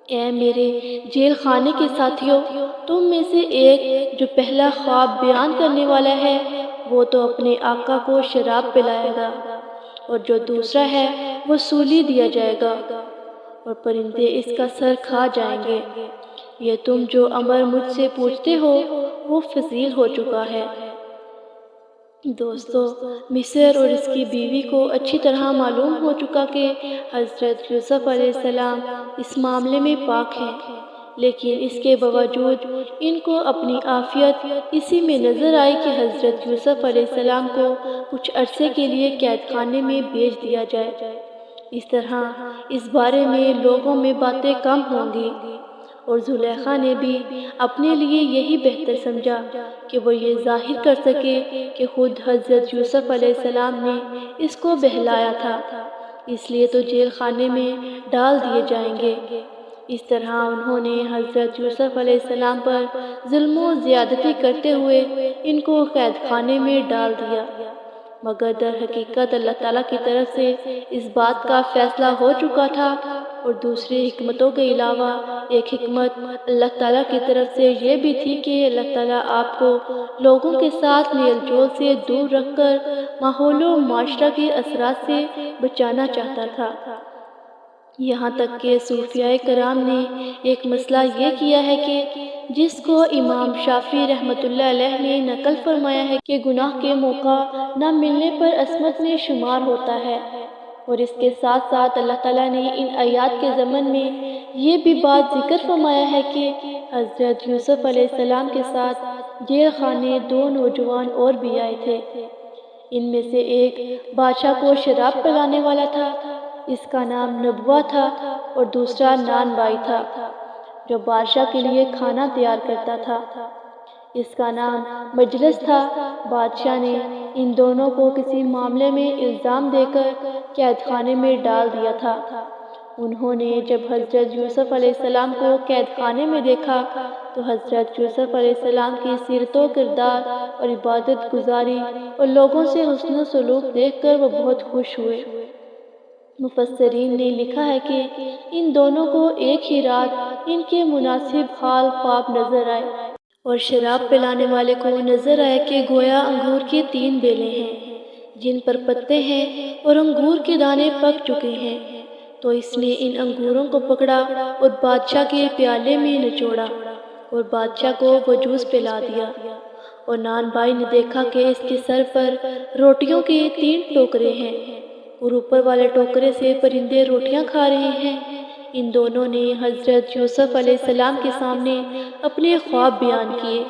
اے میرے جیل خانے کے ساتھیوں، تم میں سے ایک جو پہلا خواب بیان کرنے والا ہے وہ تو اپنے آقا کو شراب پلائے گا، اور جو دوسرا ہے وہ سولی دیا جائے گا، اور پرندے اس کا سر کھا جائیں گے۔ یہ تم جو امر مجھ سے پوچھتے ہو وہ فضیل ہو چکا ہے۔ دوستو، مصر اور اس کی بیوی کو اچھی طرح معلوم ہو چکا کہ حضرت یوسف علیہ السلام اس معاملے میں پاک ہیں، لیکن اس کے باوجود ان کو اپنی عافیت اسی میں نظر آئی کہ حضرت یوسف علیہ السلام کو کچھ عرصے کے لیے قید خانے میں بھیج دیا جائے۔ اس طرح اس بارے میں لوگوں میں باتیں کم ہوں گی، اور زلیخا نے بھی اپنے لیے یہی بہتر سمجھا کہ وہ یہ ظاہر کر سکے کہ خود حضرت یوسف علیہ السلام نے اس کو بہلایا تھا، اس لیے تو جیل خانے میں ڈال دیے جائیں گے۔ اس طرح انہوں نے حضرت یوسف علیہ السلام پر ظلم و زیادتی کرتے ہوئے ان کو قید خانے میں ڈال دیا، مگر در حقیقت اللہ تعالیٰ کی طرف سے اس بات کا فیصلہ ہو چکا تھا، اور دوسری حکمتوں کے علاوہ ایک حکمت اللہ تعالیٰ کی طرف سے یہ بھی تھی کہ اللہ تعالیٰ آپ کو لوگوں کے ساتھ میل جول سے دور رکھ کر ماحول و معاشرہ کے اثرات سے بچانا چاہتا تھا۔ یہاں تک کہ صوفیاء کرام نے ایک مسئلہ یہ کیا ہے کہ جس کو امام شافعی رحمۃ اللہ علیہ نے نقل فرمایا ہے کہ گناہ کے موقع نہ ملنے پر عصمت میں شمار ہوتا ہے، اور اس کے ساتھ ساتھ اللہ تعالیٰ نے ان آیات کے ضمن میں یہ بھی بات ذکر فرمایا ہے کہ حضرت یوسف علیہ السلام کے ساتھ جیل خانے دو نوجوان اور بھی آئے تھے۔ ان میں سے ایک بادشاہ کو شراب پلانے والا تھا، اس کا نام نبوہ تھا، اور دوسرا نان بائی تھا جو بادشاہ کے لیے کھانا تیار کرتا تھا، اس کا نام مجلس تھا۔ بادشاہ نے ان دونوں کو کسی معاملے میں الزام دے کر قید خانے میں ڈال دیا تھا۔ انہوں نے جب حضرت یوسف علیہ السلام کو قید خانے میں دیکھا تو حضرت یوسف علیہ السلام کی سیرت و کردار اور عبادت گزاری اور لوگوں سے حسن و سلوک دیکھ کر وہ بہت خوش ہوئے۔ مفسرین نے لکھا ہے کہ ان دونوں کو ایک ہی رات ان کے مناسب حال خواب نظر آئے، اور شراب پلانے والے کو نظر آیا کہ گویا انگور کی 3 بیلیں ہیں جن پر پتے ہیں اور انگور کے دانے پک چکے ہیں، تو اس نے ان انگوروں کو پکڑا اور بادشاہ کے پیالے میں نچوڑا اور بادشاہ کو وہ جوس پلا دیا۔ اور نان بھائی نے دیکھا کہ اس کے سر پر روٹیوں کے 3 ٹوکرے ہیں، اور اوپر والے ٹوکرے سے پرندے روٹیاں کھا رہے ہیں۔ ان دونوں نے حضرت یوسف علیہ السلام کے سامنے اپنے خواب بیان کیے